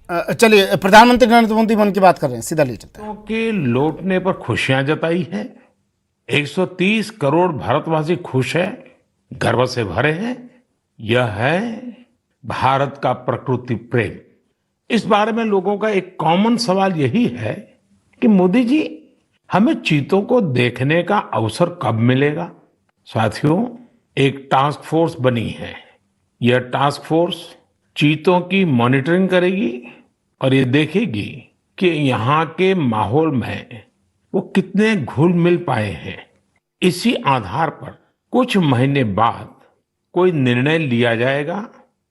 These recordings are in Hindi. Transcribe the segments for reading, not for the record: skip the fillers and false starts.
चलिए, प्रधानमंत्री नरेंद्र मोदी मन की बात कर रहे हैं, सीधा ले चलते हैं। के लौटने पर खुशियां जताई है। 130 करोड़ भारतवासी खुश है, गर्व से भरे हैं। यह है भारत का प्रकृति प्रेम। इस बारे में लोगों का एक कॉमन सवाल यही है कि मोदी जी, हमें चीतों को देखने का अवसर कब मिलेगा। साथियों, एक टास्क फोर्स बनी है। यह टास्क फोर्स चीतों की मॉनिटरिंग करेगी और ये देखेगी कि यहाँ के माहौल में वो कितने घुल मिल पाए हैं। इसी आधार पर कुछ महीने बाद कोई निर्णय लिया जाएगा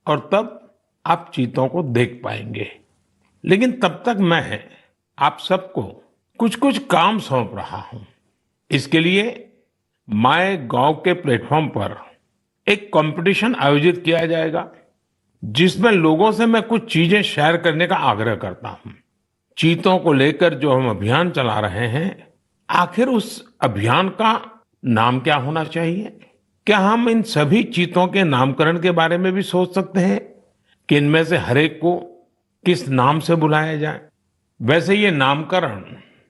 और तब आप चीतों को देख पाएंगे। लेकिन तब तक मैं आप सबको कुछ कुछ काम सौंप रहा हूं। इसके लिए माय गॉव के प्लेटफॉर्म पर एक कंपटीशन आयोजित किया जाएगा, जिसमें लोगों से मैं कुछ चीजें शेयर करने का आग्रह करता हूं। चीतों को लेकर जो हम अभियान चला रहे हैं, आखिर उस अभियान का नाम क्या होना चाहिए। क्या हम इन सभी चीतों के नामकरण के बारे में भी सोच सकते हैं कि इनमें से हर एक को किस नाम से बुलाया जाए। वैसे ये नामकरण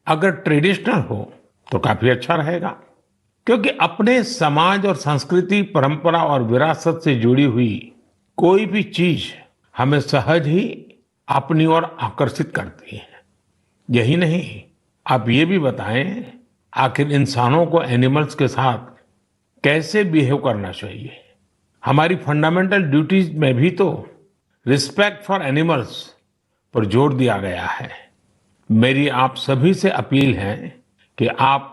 अगर ट्रेडिशनल हो तो काफी अच्छा रहेगा, क्योंकि अपने समाज और संस्कृति, परंपरा और विरासत से जुड़ी हुई कोई भी चीज हमें सहज ही अपनी ओर आकर्षित करती है। यही नहीं, आप ये भी बताएं, आखिर इंसानों को एनिमल्स के साथ कैसे बिहेव करना चाहिए। हमारी फंडामेंटल ड्यूटीज में भी तो रिस्पेक्ट फॉर एनिमल्स पर जोर दिया गया है। मेरी आप सभी से अपील है कि आप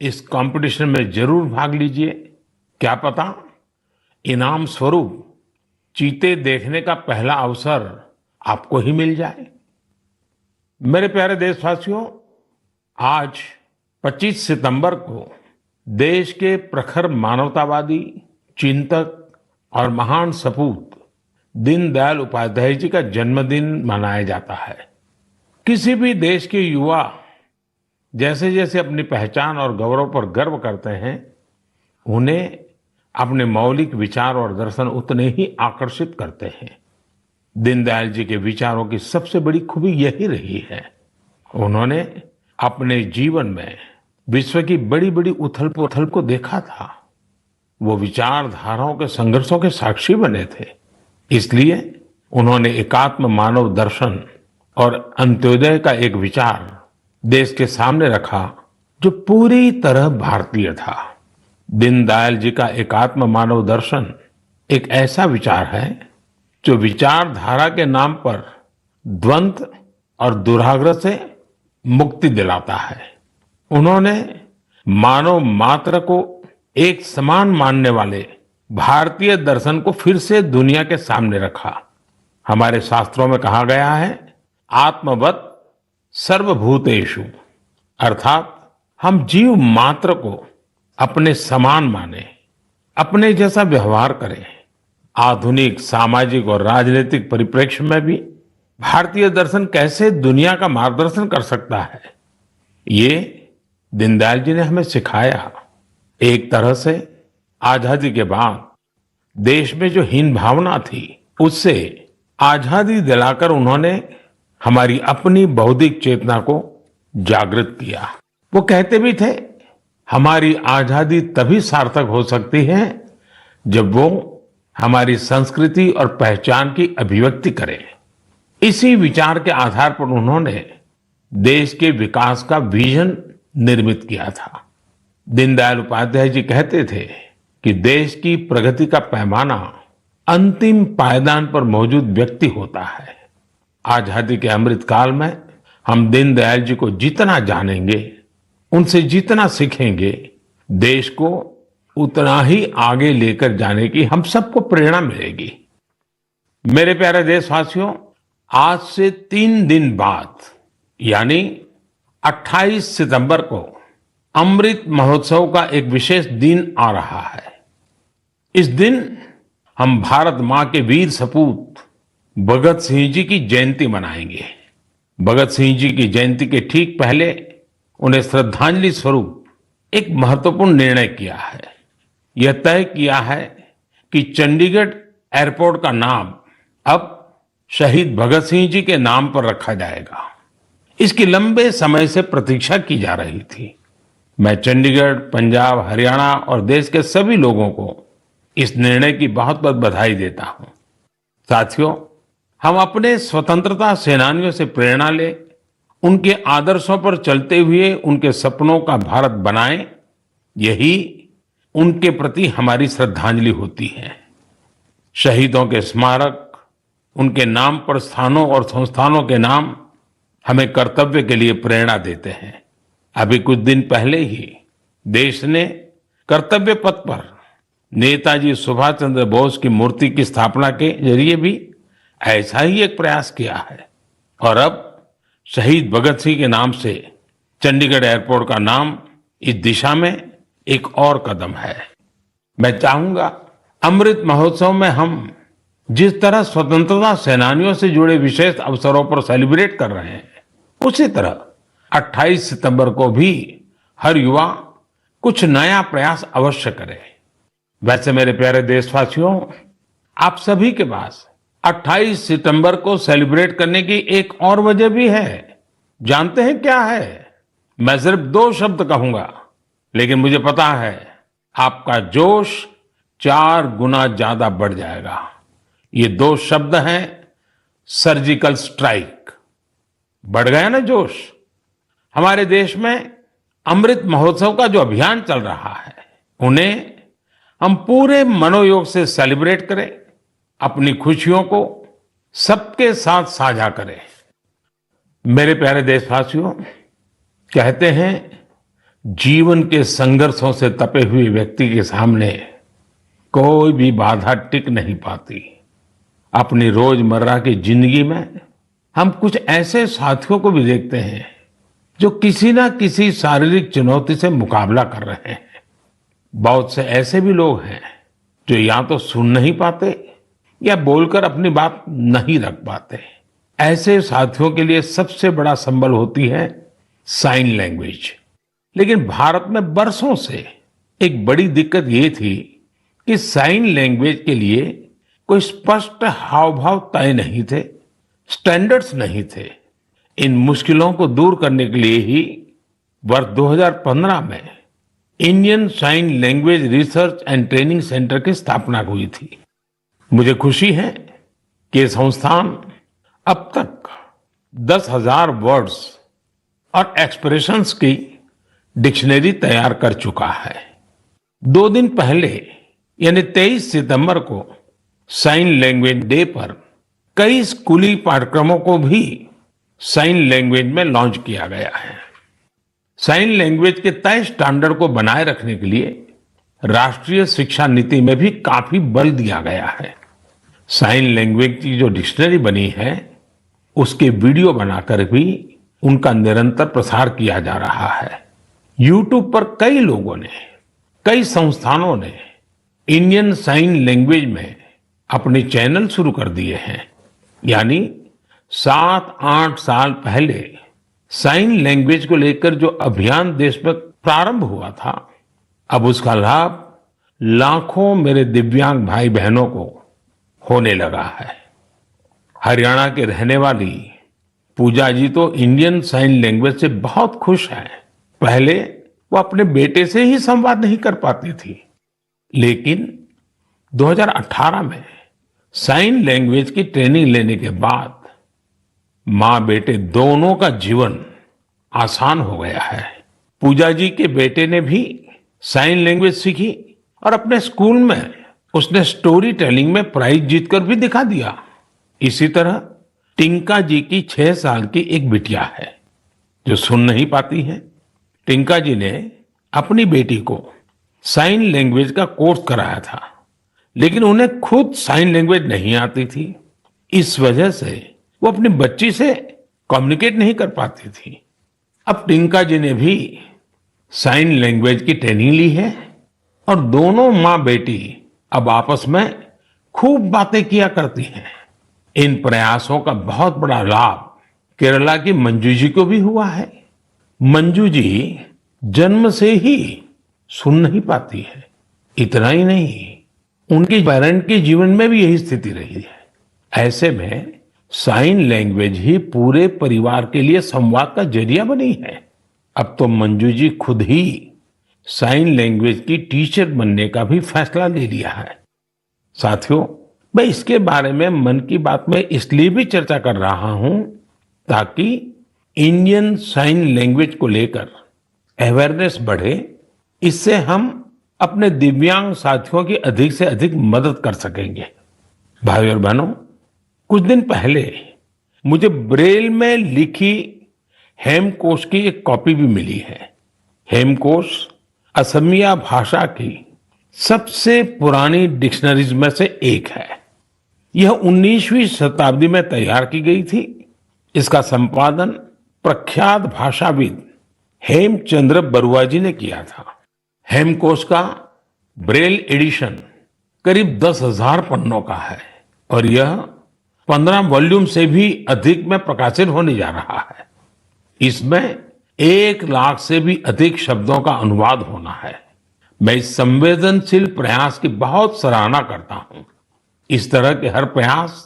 इस कंपटीशन में जरूर भाग लीजिए। क्या पता इनाम स्वरूप चीते देखने का पहला अवसर आपको ही मिल जाए। मेरे प्यारे देशवासियों, आज 25 सितंबर को देश के प्रखर मानवतावादी, चिंतक और महान सपूत दीनदयाल उपाध्याय जी का जन्मदिन मनाया जाता है। किसी भी देश के युवा जैसे जैसे अपनी पहचान और गौरव पर गर्व करते हैं, उन्हें अपने मौलिक विचार और दर्शन उतने ही आकर्षित करते हैं। दीनदयाल जी के विचारों की सबसे बड़ी खूबी यही रही है, उन्होंने अपने जीवन में विश्व की बड़ी बड़ी उथल पुथल को देखा था। वो विचारधाराओं के संघर्षों के साक्षी बने थे। इसलिए उन्होंने एकात्म मानव दर्शन और अंत्योदय का एक विचार देश के सामने रखा, जो पूरी तरह भारतीय था। दीनदयाल जी का एकात्म मानव दर्शन एक ऐसा विचार है जो विचारधारा के नाम पर द्वंद्व और दुराग्रह से मुक्ति दिलाता है। उन्होंने मानव मात्र को एक समान मानने वाले भारतीय दर्शन को फिर से दुनिया के सामने रखा। हमारे शास्त्रों में कहा गया है, आत्मवत सर्वभूतेषु, अर्थात हम जीव मात्र को अपने समान माने, अपने जैसा व्यवहार करें। आधुनिक सामाजिक और राजनीतिक परिप्रेक्ष्य में भी भारतीय दर्शन कैसे दुनिया का मार्गदर्शन कर सकता है, ये दीनदयाल जी ने हमें सिखाया। एक तरह से आजादी के बाद देश में जो हीन भावना थी, उससे आजादी दिलाकर उन्होंने हमारी अपनी बौद्धिक चेतना को जागृत किया। वो कहते भी थे, हमारी आजादी तभी सार्थक हो सकती है जब वो हमारी संस्कृति और पहचान की अभिव्यक्ति करे। इसी विचार के आधार पर उन्होंने देश के विकास का विजन निर्मित किया था। दीनदयाल उपाध्याय जी कहते थे कि देश की प्रगति का पैमाना अंतिम पायदान पर मौजूद व्यक्ति होता है। आजादी के अमृत काल में हम दीनदयाल जी को जितना जानेंगे, उनसे जितना सीखेंगे, देश को उतना ही आगे लेकर जाने की हम सबको प्रेरणा मिलेगी। मेरे प्यारे देशवासियों, आज से 3 दिन बाद यानी 28 सितंबर को अमृत महोत्सव का एक विशेष दिन आ रहा है। इस दिन हम भारत मां के वीर सपूत भगत सिंह जी की जयंती मनाएंगे। भगत सिंह जी की जयंती के ठीक पहले उन्हें श्रद्धांजलि स्वरूप एक महत्वपूर्ण निर्णय किया है। यह तय किया है कि चंडीगढ़ एयरपोर्ट का नाम अब शहीद भगत सिंह जी के नाम पर रखा जाएगा। इसकी लंबे समय से प्रतीक्षा की जा रही थी। मैं चंडीगढ़, पंजाब, हरियाणा और देश के सभी लोगों को इस निर्णय की बहुत बहुत बधाई देता हूं। साथियों, हम अपने स्वतंत्रता सेनानियों से प्रेरणा लें, उनके आदर्शों पर चलते हुए उनके सपनों का भारत बनाएं, यही उनके प्रति हमारी श्रद्धांजलि होती है। शहीदों के स्मारक, उनके नाम पर स्थानों और संस्थानों के नाम हमें कर्तव्य के लिए प्रेरणा देते हैं। अभी कुछ दिन पहले ही देश ने कर्तव्य पथ पर नेताजी सुभाष चंद्र बोस की मूर्ति की स्थापना के जरिए भी ऐसा ही एक प्रयास किया है। और अब शहीद भगत सिंह के नाम से चंडीगढ़ एयरपोर्ट का नाम इस दिशा में एक और कदम है। मैं चाहूंगा अमृत महोत्सव में हम जिस तरह स्वतंत्रता सेनानियों से जुड़े विशेष अवसरों पर सेलिब्रेट कर रहे हैं, उसी तरह 28 सितंबर को भी हर युवा कुछ नया प्रयास अवश्य करे। वैसे मेरे प्यारे देशवासियों, आप सभी के पास 28 सितंबर को सेलिब्रेट करने की एक और वजह भी है। जानते हैं क्या है? मैं सिर्फ 2 शब्द कहूंगा, लेकिन मुझे पता है आपका जोश 4 गुना ज्यादा बढ़ जाएगा। ये 2 शब्द हैं सर्जिकल स्ट्राइक। बढ़ गया ना जोश? हमारे देश में अमृत महोत्सव का जो अभियान चल रहा है, उन्हें हम पूरे मनोयोग से सेलिब्रेट करें, अपनी खुशियों को सबके साथ साझा करें। मेरे प्यारे देशवासियों, कहते हैं जीवन के संघर्षों से तपे हुए व्यक्ति के सामने कोई भी बाधा टिक नहीं पाती। अपनी रोजमर्रा की जिंदगी में हम कुछ ऐसे साथियों को भी देखते हैं जो किसी ना किसी शारीरिक चुनौती से मुकाबला कर रहे हैं। बहुत से ऐसे भी लोग हैं जो या तो सुन नहीं पाते या बोलकर अपनी बात नहीं रख पाते। ऐसे साथियों के लिए सबसे बड़ा संबल होती है साइन लैंग्वेज। लेकिन भारत में बरसों से एक बड़ी दिक्कत ये थी कि साइन लैंग्वेज के लिए कोई स्पष्ट हाव भाव तय नहीं थे, स्टैंडर्ड्स नहीं थे। इन मुश्किलों को दूर करने के लिए ही वर्ष 2015 में Indian sign language research and training centre की स्थापना हुई थी। मुझे खुशी है कि ये संस्थान अब तक 10,000 वर्ड्स और एक्सप्रेशंस की डिक्शनरी तैयार कर चुका है। 2 दिन पहले यानी 23 सितंबर को साइन लैंग्वेज डे पर कई स्कूली पाठ्यक्रमों को भी साइन लैंग्वेज में लॉन्च किया गया है। साइन लैंग्वेज के तय स्टैंडर्ड को बनाए रखने के लिए राष्ट्रीय शिक्षा नीति में भी काफी बल दिया गया है। साइन लैंग्वेज की जो डिक्शनरी बनी है, उसके वीडियो बनाकर भी उनका निरंतर प्रसार किया जा रहा है। यूट्यूब पर कई लोगों ने, कई संस्थानों ने इंडियन साइन लैंग्वेज में अपने चैनल शुरू कर दिए हैं। यानी 7-8 साल पहले साइन लैंग्वेज को लेकर जो अभियान देश में प्रारंभ हुआ था, अब उसका लाभ लाखों मेरे दिव्यांग भाई बहनों को होने लगा है। हरियाणा के रहने वाली पूजा जी तो इंडियन साइन लैंग्वेज से बहुत खुश हैं। पहले वो अपने बेटे से ही संवाद नहीं कर पाती थी, लेकिन 2018 में साइन लैंग्वेज की ट्रेनिंग लेने के बाद माँ बेटे दोनों का जीवन आसान हो गया है। पूजा जी के बेटे ने भी साइन लैंग्वेज सीखी और अपने स्कूल में उसने स्टोरी टेलिंग में प्राइज जीतकर भी दिखा दिया। इसी तरह टिंका जी की 6 साल की एक बिटिया है जो सुन नहीं पाती है। टिंका जी ने अपनी बेटी को साइन लैंग्वेज का कोर्स कराया था, लेकिन उन्हें खुद साइन लैंग्वेज नहीं आती थी। इस वजह से वो अपनी बच्ची से कम्युनिकेट नहीं कर पाती थी। अब टिंका जी ने भी साइन लैंग्वेज की ट्रेनिंग ली है और दोनों माँ बेटी अब आपस में खूब बातें किया करती हैं। इन प्रयासों का बहुत बड़ा लाभ केरला की मंजू जी को भी हुआ है। मंजू जी जन्म से ही सुन नहीं पाती है। इतना ही नहीं, उनके पेरेंट के जीवन में भी यही स्थिति रही है। ऐसे में साइन लैंग्वेज ही पूरे परिवार के लिए संवाद का जरिया बनी है। अब तो मंजू जी खुद ही साइन लैंग्वेज की टीचर बनने का भी फैसला ले लिया है। साथियों, मैं इसके बारे में मन की बात में इसलिए भी चर्चा कर रहा हूं ताकि इंडियन साइन लैंग्वेज को लेकर अवेयरनेस बढ़े। इससे हम अपने दिव्यांग साथियों की अधिक से अधिक मदद कर सकेंगे। भाइयों और बहनों, कुछ दिन पहले मुझे ब्रेल में लिखी हेमकोश की एक कॉपी भी मिली है। हेमकोश असमिया भाषा की सबसे पुरानी डिक्शनरीज में से एक है। यह 19वीं शताब्दी में तैयार की गई थी। इसका संपादन प्रख्यात भाषाविद हेमचंद्र बरुआ जी ने किया था। हेमकोश का ब्रेल एडिशन करीब 10,000 पन्नों का है और यह 15 वॉल्यूम से भी अधिक में प्रकाशित होने जा रहा है। इसमें 1 लाख से भी अधिक शब्दों का अनुवाद होना है। मैं इस संवेदनशील प्रयास की बहुत सराहना करता हूं। इस तरह के हर प्रयास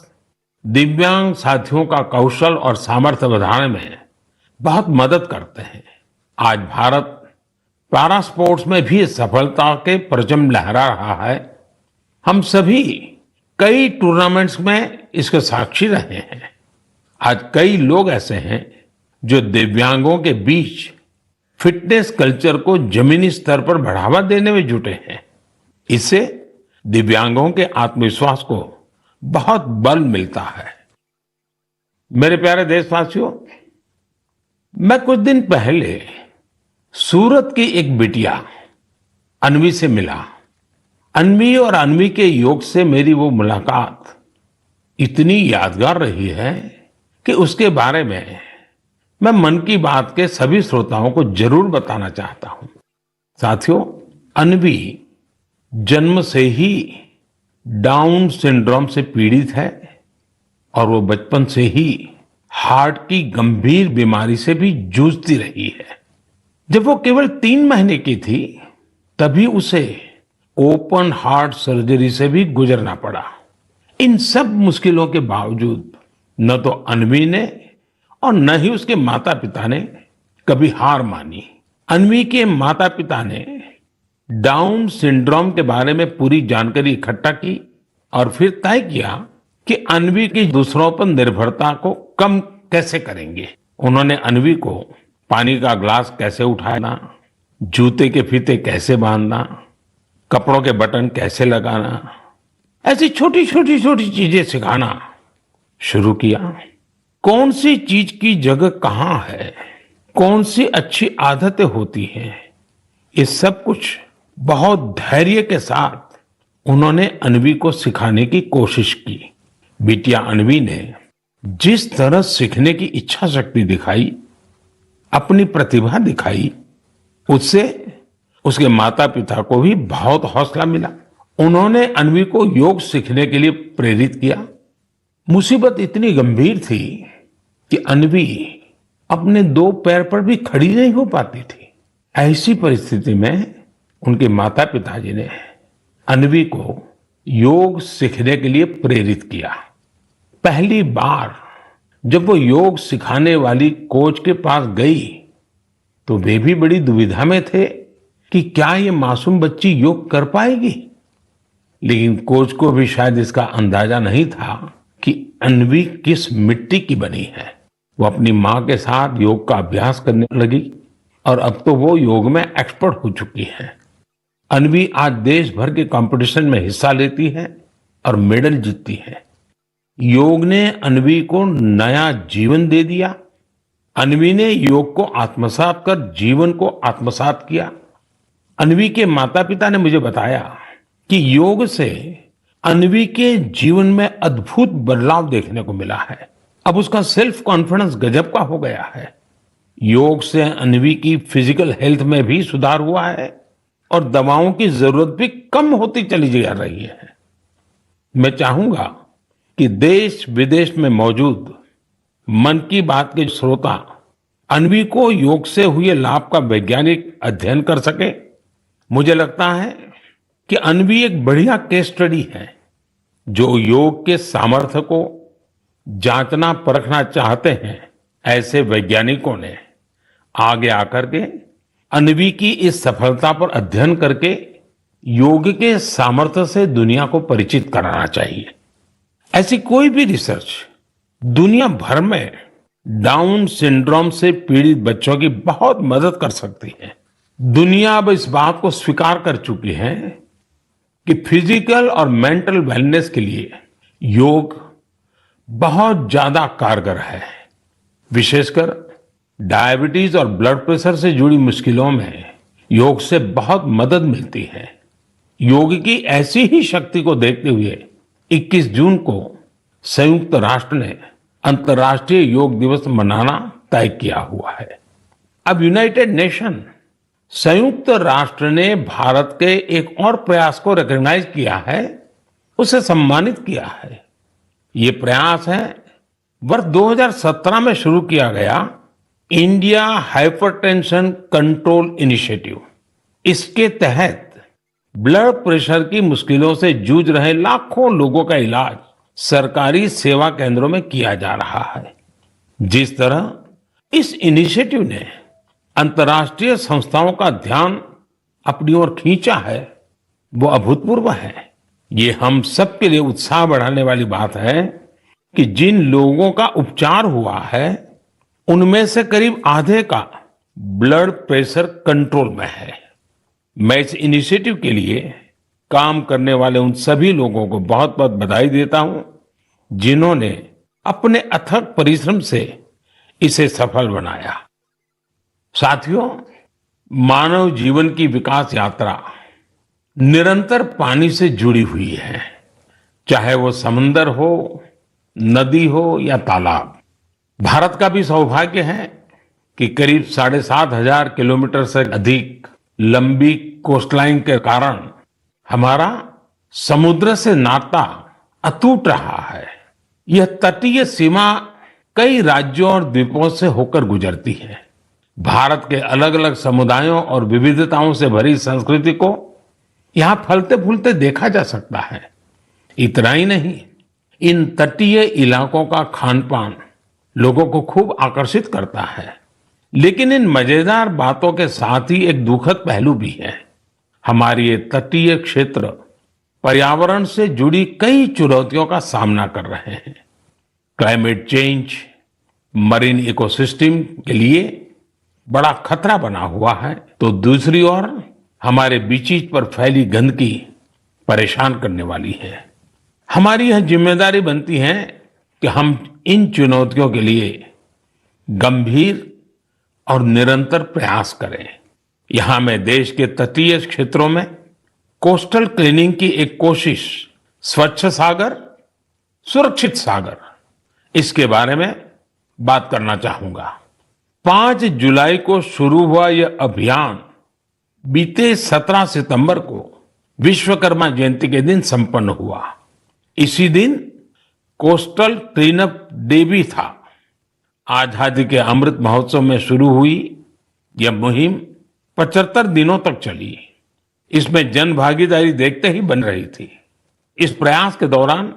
दिव्यांग साथियों का कौशल और सामर्थ्य बढ़ाने में बहुत मदद करते हैं। आज भारत पैरा स्पोर्ट्स में भी सफलता के परचम लहरा रहा है। हम सभी कई टूर्नामेंट्स में इसके साक्षी रहे हैं। आज कई लोग ऐसे हैं जो दिव्यांगों के बीच फिटनेस कल्चर को जमीनी स्तर पर बढ़ावा देने में जुटे हैं। इससे दिव्यांगों के आत्मविश्वास को बहुत बल मिलता है। मेरे प्यारे देशवासियों, मैं कुछ दिन पहले सूरत की एक बिटिया अन्वी से मिला। अन्वी और अन्वी के योग से मेरी वो मुलाकात इतनी यादगार रही है कि उसके बारे में मैं मन की बात के सभी श्रोताओं को जरूर बताना चाहता हूं। साथियों, अन्वी जन्म से ही डाउन सिंड्रोम से पीड़ित है और वो बचपन से ही हार्ट की गंभीर बीमारी से भी जूझती रही है। जब वो केवल 3 महीने की थी तभी उसे ओपन हार्ट सर्जरी से भी गुजरना पड़ा। इन सब मुश्किलों के बावजूद न तो अन्वी ने और न ही उसके माता पिता ने कभी हार मानी। अन्वी के माता पिता ने डाउन सिंड्रोम के बारे में पूरी जानकारी इकट्ठा की और फिर तय किया कि अन्वी की दूसरों पर निर्भरता को कम कैसे करेंगे। उन्होंने अन्वी को पानी का ग्लास कैसे उठाना, जूते के फीते कैसे बांधना, कपड़ों के बटन कैसे लगाना, ऐसी छोटी छोटी चीजें सिखाना शुरू किया। कौन सी चीज की जगह कहाँ है, कौन सी अच्छी आदतें होती हैं, ये सब कुछ बहुत धैर्य के साथ उन्होंने अन्वी को सिखाने की कोशिश की। बिटिया अन्वी ने जिस तरह सीखने की इच्छा शक्ति दिखाई, अपनी प्रतिभा दिखाई, उससे उसके माता पिता को भी बहुत हौसला मिला। उन्होंने अन्वी को योग सीखने के लिए प्रेरित किया। मुसीबत इतनी गंभीर थी कि अन्वी अपने 2 पैर पर भी खड़ी नहीं हो पाती थी। ऐसी परिस्थिति में उनके माता पिताजी ने अन्वी को योग सीखने के लिए प्रेरित किया। पहली बार जब वो योग सिखाने वाली कोच के पास गई तो वे भी बड़ी दुविधा में थे कि क्या ये मासूम बच्ची योग कर पाएगी। लेकिन कोच को भी शायद इसका अंदाजा नहीं था कि अन्वी किस मिट्टी की बनी है। वो अपनी माँ के साथ योग का अभ्यास करने लगी और अब तो वो योग में एक्सपर्ट हो चुकी है। अन्वी आज देश भर के कंपटीशन में हिस्सा लेती है और मेडल जीतती है। योग ने अन्वी को नया जीवन दे दिया। अन्वी ने योग को आत्मसात कर जीवन को आत्मसात किया। अन्वी के माता पिता ने मुझे बताया कि योग से अन्वी के जीवन में अद्भुत बदलाव देखने को मिला है। अब उसका सेल्फ कॉन्फिडेंस गजब का हो गया है। योग से अन्वी की फिजिकल हेल्थ में भी सुधार हुआ है और दवाओं की जरूरत भी कम होती चली जा रही है। मैं चाहूंगा कि देश विदेश में मौजूद मन की बात के श्रोता अन्वी को योग से हुए लाभ का वैज्ञानिक अध्ययन कर सके। मुझे लगता है कि अन्वी एक बढ़िया केस स्टडी है जो योग के सामर्थ्य को जांचना परखना चाहते हैं, ऐसे वैज्ञानिकों ने आगे आकर के अन्वी की इस सफलता पर अध्ययन करके योग के सामर्थ्य से दुनिया को परिचित कराना चाहिए। ऐसी कोई भी रिसर्च दुनिया भर में डाउन सिंड्रोम से पीड़ित बच्चों की बहुत मदद कर सकती है। दुनिया अब इस बात को स्वीकार कर चुकी है कि फिजिकल और मेंटल वेलनेस के लिए योग बहुत ज्यादा कारगर है। विशेषकर डायबिटीज और ब्लड प्रेशर से जुड़ी मुश्किलों में योग से बहुत मदद मिलती है। योग की ऐसी ही शक्ति को देखते हुए 21 जून को संयुक्त राष्ट्र ने अंतर्राष्ट्रीय योग दिवस मनाना तय किया हुआ है। अब यूनाइटेड नेशन संयुक्त राष्ट्र ने भारत के एक और प्रयास को रिकॉग्नाइज किया है, उसे सम्मानित किया है। ये प्रयास है वर्ष 2017 में शुरू किया गया इंडिया हाइपरटेंशन कंट्रोल इनिशिएटिव। इसके तहत ब्लड प्रेशर की मुश्किलों से जूझ रहे लाखों लोगों का इलाज सरकारी सेवा केंद्रों में किया जा रहा है। जिस तरह इस इनिशिएटिव ने अंतर्राष्ट्रीय संस्थाओं का ध्यान अपनी ओर खींचा है, वो अभूतपूर्व है। ये हम सबके लिए उत्साह बढ़ाने वाली बात है कि जिन लोगों का उपचार हुआ है उनमें से करीब आधे का ब्लड प्रेशर कंट्रोल में है। मैं इस इनिशिएटिव के लिए काम करने वाले उन सभी लोगों को बहुत बहुत बधाई देता हूं जिन्होंने अपने अथक परिश्रम से इसे सफल बनाया। साथियों, मानव जीवन की विकास यात्रा निरंतर पानी से जुड़ी हुई है, चाहे वो समंदर हो, नदी हो या तालाब। भारत का भी सौभाग्य है कि करीब 7,500 किलोमीटर से अधिक लंबी कोस्टलाइन के कारण हमारा समुद्र से नाता अटूट रहा है। यह तटीय सीमा कई राज्यों और द्वीपों से होकर गुजरती है। भारत के अलग अलग समुदायों और विविधताओं से भरी संस्कृति को यहां फलते फूलते देखा जा सकता है। इतना ही नहीं, इन तटीय इलाकों का खान पान लोगों को खूब आकर्षित करता है। लेकिन इन मजेदार बातों के साथ ही एक दुखद पहलू भी है। हमारे ये तटीय क्षेत्र पर्यावरण से जुड़ी कई चुनौतियों का सामना कर रहे हैं। क्लाइमेट चेंज मरीन इकोसिस्टम के लिए बड़ा खतरा बना हुआ है, तो दूसरी ओर हमारे बीचीज पर फैली गंदगी परेशान करने वाली है। हमारी यह जिम्मेदारी बनती है कि हम इन चुनौतियों के लिए गंभीर और निरंतर प्रयास करें। यहां मैं देश के तटीय क्षेत्रों में कोस्टल क्लीनिंग की एक कोशिश, स्वच्छ सागर सुरक्षित सागर, इसके बारे में बात करना चाहूंगा। 5 जुलाई को शुरू हुआ यह अभियान बीते 17 सितंबर को विश्वकर्मा जयंती के दिन संपन्न हुआ। इसी दिन कोस्टल क्लीनअप डे भी था। आजादी के अमृत महोत्सव में शुरू हुई यह मुहिम 75 दिनों तक चली। इसमें जन भागीदारी देखते ही बन रही थी। इस प्रयास के दौरान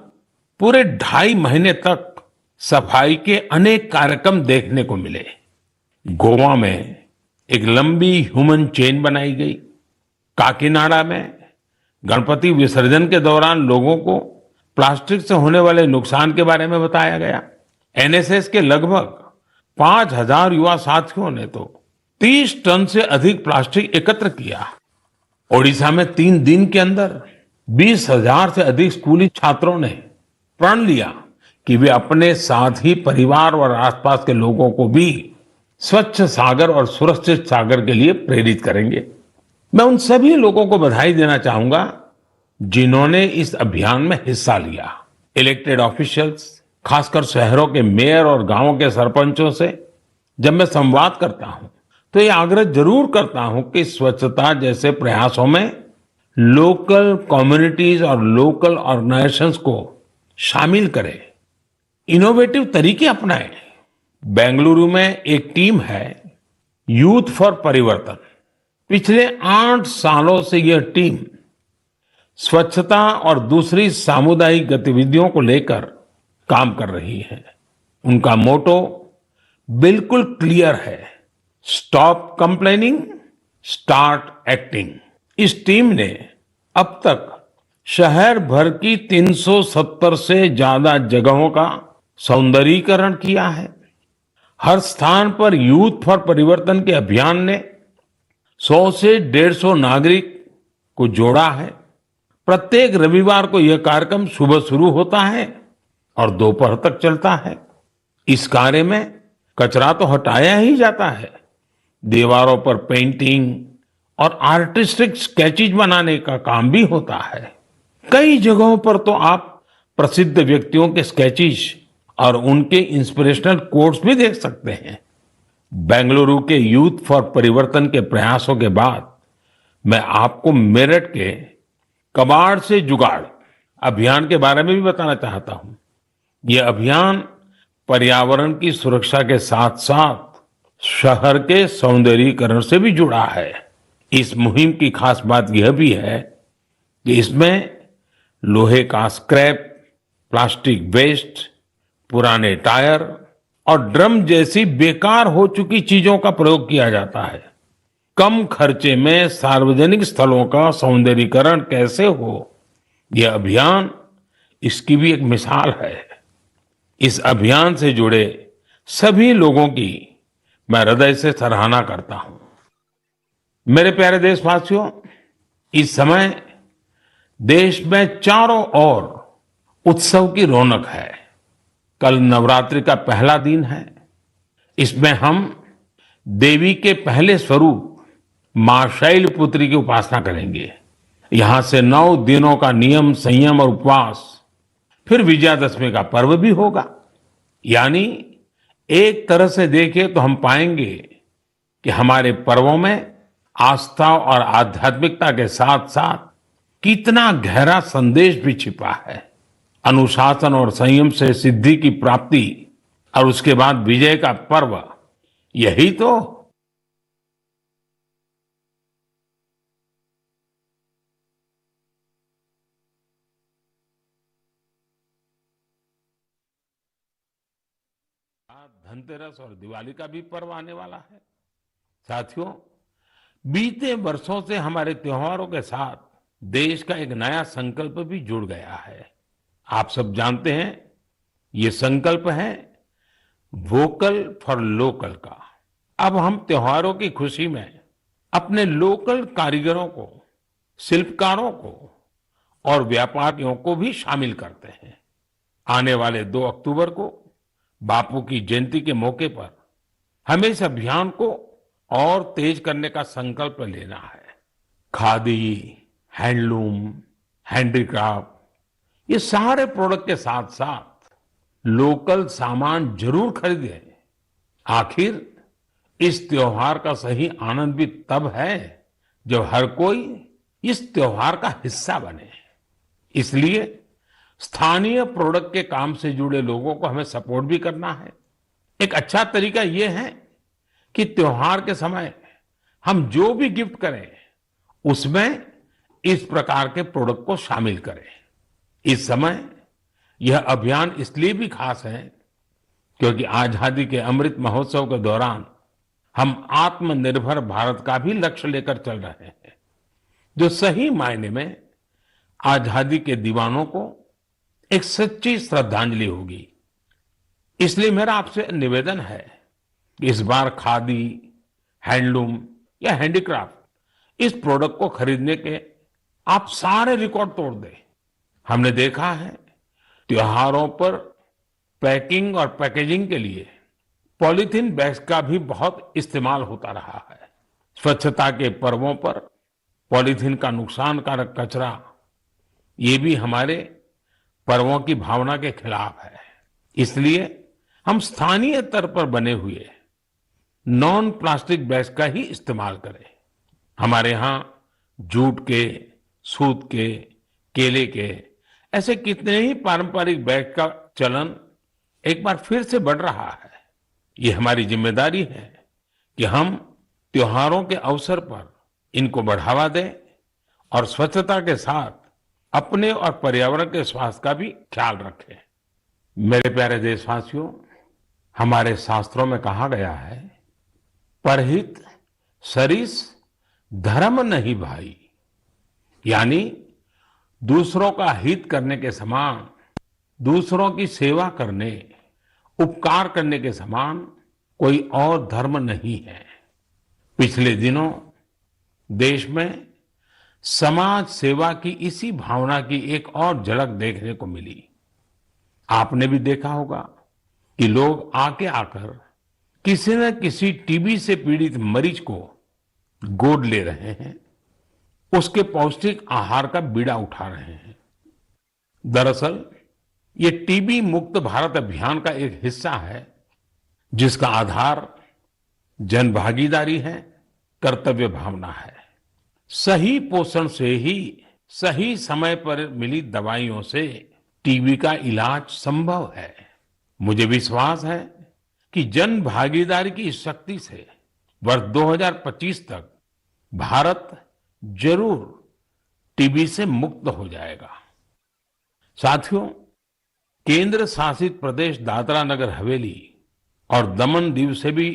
पूरे 2.5 महीने तक सफाई के अनेक कार्यक्रम देखने को मिले। गोवा में एक लंबी ह्यूमन चेन बनाई गई। काकीनाडा में गणपति विसर्जन के दौरान लोगों को प्लास्टिक से होने वाले नुकसान के बारे में बताया गया। एनएसएस के लगभग 5,000 युवा साथियों ने तो 30 टन से अधिक प्लास्टिक एकत्र किया। ओडिशा में 3 दिन के अंदर 20,000 से अधिक स्कूली छात्रों ने प्रण लिया कि वे अपने साथ ही परिवार और आसपास के लोगों को भी स्वच्छ सागर और सुरक्षित सागर के लिए प्रेरित करेंगे। मैं उन सभी लोगों को बधाई देना चाहूंगा जिन्होंने इस अभियान में हिस्सा लिया। इलेक्टेड ऑफिशियल्स, खासकर शहरों के मेयर और गांवों के सरपंचों से जब मैं संवाद करता हूं तो ये आग्रह जरूर करता हूं कि स्वच्छता जैसे प्रयासों में लोकल कम्युनिटीज और लोकल ऑर्गेनाइजेशंस को शामिल करें, इनोवेटिव तरीके अपनाएं। बेंगलुरु में एक टीम है यूथ फॉर परिवर्तन। पिछले 8 सालों से यह टीम स्वच्छता और दूसरी सामुदायिक गतिविधियों को लेकर काम कर रही हैं। उनका मोटो बिल्कुल क्लियर है, स्टॉप कंप्लेनिंग, स्टार्ट एक्टिंग। इस टीम ने अब तक शहर भर की 370 से ज्यादा जगहों का सौंदर्यीकरण किया है। हर स्थान पर यूथ फॉर परिवर्तन के अभियान ने 100 से 150 नागरिक को जोड़ा है। प्रत्येक रविवार को यह कार्यक्रम सुबह शुरू होता है और दोपहर तक चलता है। इस कार्य में कचरा तो हटाया ही जाता है, दीवारों पर पेंटिंग और आर्टिस्टिक स्केचेज बनाने का काम भी होता है। कई जगहों पर तो आप प्रसिद्ध व्यक्तियों के स्केचेज और उनके इंस्पिरेशनल कोट्स भी देख सकते हैं। बेंगलुरु के यूथ फॉर परिवर्तन के प्रयासों के बाद मैं आपको मेरठ के कबाड़ से जुगाड़ अभियान के बारे में भी बताना चाहता हूं। यह अभियान पर्यावरण की सुरक्षा के साथ साथ शहर के सौंदर्यीकरण से भी जुड़ा है। इस मुहिम की खास बात यह भी है कि इसमें लोहे का स्क्रैप, प्लास्टिक वेस्ट, पुराने टायर और ड्रम जैसी बेकार हो चुकी चीजों का प्रयोग किया जाता है। कम खर्चे में सार्वजनिक स्थलों का सौंदर्यीकरण कैसे हो, यह अभियान इसकी भी एक मिसाल है। इस अभियान से जुड़े सभी लोगों की मैं हृदय से सराहना करता हूं। मेरे प्यारे देशवासियों, इस समय देश में चारों ओर उत्सव की रौनक है। कल नवरात्रि का पहला दिन है। इसमें हम देवी के पहले स्वरूप मां शैलपुत्री की उपासना करेंगे। यहां से 9 दिनों का नियम, संयम और उपवास, फिर विजयादशमी का पर्व भी होगा। यानी एक तरह से देखें तो हम पाएंगे कि हमारे पर्वों में आस्था और आध्यात्मिकता के साथ साथ कितना गहरा संदेश भी छिपा है। अनुशासन और संयम से सिद्धि की प्राप्ति और उसके बाद विजय का पर्व, यही तो धनतेरस और दिवाली का भी पर्व आने वाला है। साथियों, बीते वर्षों से हमारे त्योहारों के साथ देश का एक नया संकल्प भी जुड़ गया है। आप सब जानते हैं, ये संकल्प है वोकल फॉर लोकल का। अब हम त्योहारों की खुशी में अपने लोकल कारीगरों को, शिल्पकारों को और व्यापारियों को भी शामिल करते हैं। आने वाले 2 अक्टूबर को बापू की जयंती के मौके पर हमें इस अभियान को और तेज करने का संकल्प लेना है। खादी, हैंडलूम, हैंडीक्राफ्ट, ये सारे प्रोडक्ट के साथ साथ लोकल सामान जरूर खरीदें। आखिर इस त्योहार का सही आनंद भी तब है जब हर कोई इस त्योहार का हिस्सा बने। इसलिए स्थानीय प्रोडक्ट के काम से जुड़े लोगों को हमें सपोर्ट भी करना है। एक अच्छा तरीका यह है कि त्योहार के समय हम जो भी गिफ्ट करें उसमें इस प्रकार के प्रोडक्ट को शामिल करें। इस समय यह अभियान इसलिए भी खास है क्योंकि आजादी के अमृत महोत्सव के दौरान हम आत्मनिर्भर भारत का भी लक्ष्य लेकर चल रहे हैं, जो सही मायने में आजादी के दीवानों को एक सच्ची श्रद्धांजलि होगी। इसलिए मेरा आपसे निवेदन है कि इस बार खादी, हैंडलूम या हैंडीक्राफ्ट इस प्रोडक्ट को खरीदने के आप सारे रिकॉर्ड तोड़ दें। हमने देखा है त्योहारों पर पैकिंग और पैकेजिंग के लिए पॉलीथीन बैग्स का भी बहुत इस्तेमाल होता रहा है। स्वच्छता के पर्वों पर पॉलीथीन का नुकसानकारक कचरा, ये भी हमारे पर्वों की भावना के खिलाफ है। इसलिए हम स्थानीय स्तर पर बने हुए नॉन प्लास्टिक बैग्स का ही इस्तेमाल करें। हमारे यहाँ जूट के, सूत के, केले के, ऐसे कितने ही पारंपरिक बैग का चलन एक बार फिर से बढ़ रहा है। ये हमारी जिम्मेदारी है कि हम त्योहारों के अवसर पर इनको बढ़ावा दें और स्वच्छता के साथ अपने और पर्यावरण के स्वास्थ्य का भी ख्याल रखें। मेरे प्यारे देशवासियों, हमारे शास्त्रों में कहा गया है, परहित सरिस धर्म नहीं भाई। यानी दूसरों का हित करने के समान, दूसरों की सेवा करने, उपकार करने के समान कोई और धर्म नहीं है। पिछले दिनों देश में समाज सेवा की इसी भावना की एक और झलक देखने को मिली। आपने भी देखा होगा कि लोग आके आकर किसी न किसी टीबी से पीड़ित मरीज को गोद ले रहे हैं, उसके पौष्टिक आहार का बीड़ा उठा रहे हैं। दरअसल ये टीबी मुक्त भारत अभियान का एक हिस्सा है, जिसका आधार जन भागीदारी है, कर्तव्य भावना है। सही पोषण से ही सही समय पर मिली दवाइयों से टीबी का इलाज संभव है। मुझे विश्वास है कि जन भागीदारी की इस शक्ति से वर्ष 2025 तक भारत जरूर टीबी से मुक्त हो जाएगा। साथियों, केंद्र शासित प्रदेश दादरा नगर हवेली और दमन दीव से भी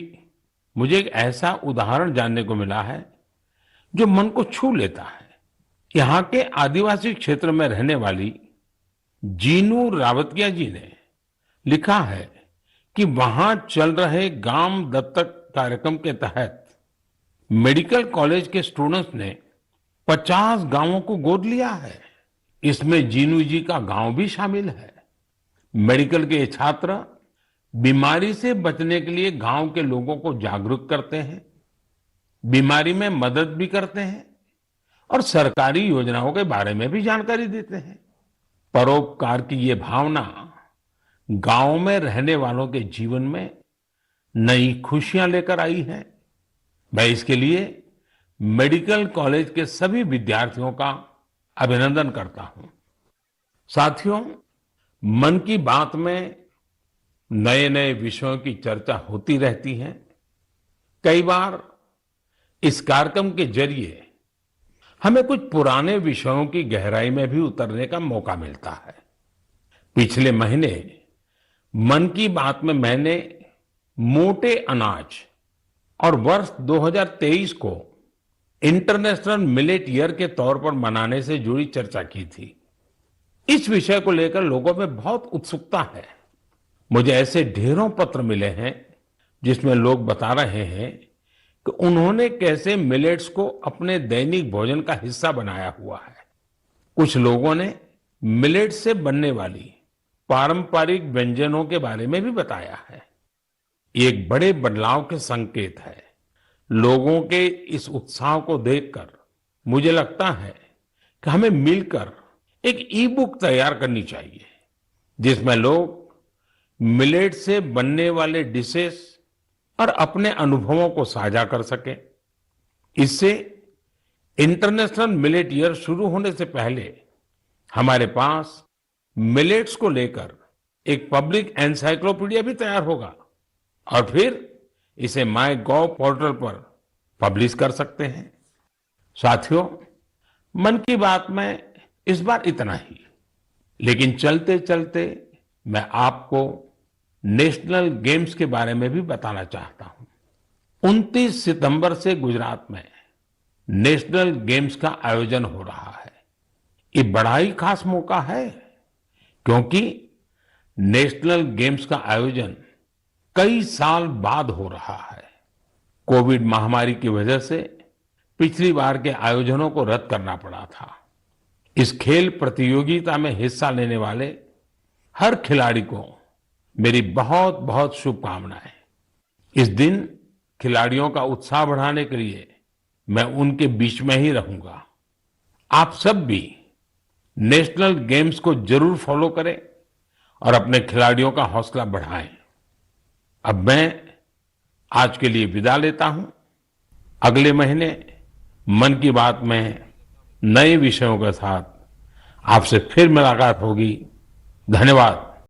मुझे एक ऐसा उदाहरण जानने को मिला है जो मन को छू लेता है। यहाँ के आदिवासी क्षेत्र में रहने वाली जीनू रावतिया जी ने लिखा है कि वहां चल रहे गांव दत्तक कार्यक्रम के तहत मेडिकल कॉलेज के स्टूडेंट्स ने 50 गांवों को गोद लिया है। इसमें जीनू जी का गांव भी शामिल है। मेडिकल के ये छात्र बीमारी से बचने के लिए गांव के लोगों को जागरूक करते हैं, बीमारी में मदद भी करते हैं और सरकारी योजनाओं के बारे में भी जानकारी देते हैं। परोपकार की ये भावना गांव में रहने वालों के जीवन में नई खुशियां लेकर आई है। मैं इसके लिए मेडिकल कॉलेज के सभी विद्यार्थियों का अभिनंदन करता हूं। साथियों, मन की बात में नए नए विषयों की चर्चा होती रहती है। कई बार इस कार्यक्रम के जरिए हमें कुछ पुराने विषयों की गहराई में भी उतरने का मौका मिलता है। पिछले महीने मन की बात में मैंने मोटे अनाज और वर्ष 2023 को इंटरनेशनल मिलेट ईयर के तौर पर मनाने से जुड़ी चर्चा की थी। इस विषय को लेकर लोगों में बहुत उत्सुकता है। मुझे ऐसे ढेरों पत्र मिले हैं जिसमें लोग बता रहे हैं कि उन्होंने कैसे मिलेट्स को अपने दैनिक भोजन का हिस्सा बनाया हुआ है। कुछ लोगों ने मिलेट्स से बनने वाली पारंपरिक व्यंजनों के बारे में भी बताया है। ये एक बड़े बदलाव के संकेत है। लोगों के इस उत्साह को देखकर मुझे लगता है कि हमें मिलकर एक ई बुक तैयार करनी चाहिए, जिसमें लोग मिलेट से बनने वाले डिशेस और अपने अनुभवों को साझा कर सकें। इससे इंटरनेशनल मिलेट ईयर शुरू होने से पहले हमारे पास मिलेट्स को लेकर एक पब्लिक एनसाइक्लोपीडिया भी तैयार होगा और फिर इसे माय गॉव पोर्टल पर पब्लिश कर सकते हैं। साथियों, मन की बात में इस बार इतना ही, लेकिन चलते चलते मैं आपको नेशनल गेम्स के बारे में भी बताना चाहता हूं। 29 सितंबर से गुजरात में नेशनल गेम्स का आयोजन हो रहा है। ये बड़ा ही खास मौका है, क्योंकि नेशनल गेम्स का आयोजन कई साल बाद हो रहा है। कोविड महामारी की वजह से पिछली बार के आयोजनों को रद्द करना पड़ा था। इस खेल प्रतियोगिता में हिस्सा लेने वाले हर खिलाड़ी को मेरी बहुत बहुत शुभकामनाएं। इस दिन खिलाड़ियों का उत्साह बढ़ाने के लिए मैं उनके बीच में ही रहूंगा। आप सब भी नेशनल गेम्स को जरूर फॉलो करें और अपने खिलाड़ियों का हौसला बढ़ाएं। अब मैं आज के लिए विदा लेता हूं। अगले महीने मन की बात में नए विषयों के साथ आपसे फिर मुलाकात होगी। धन्यवाद।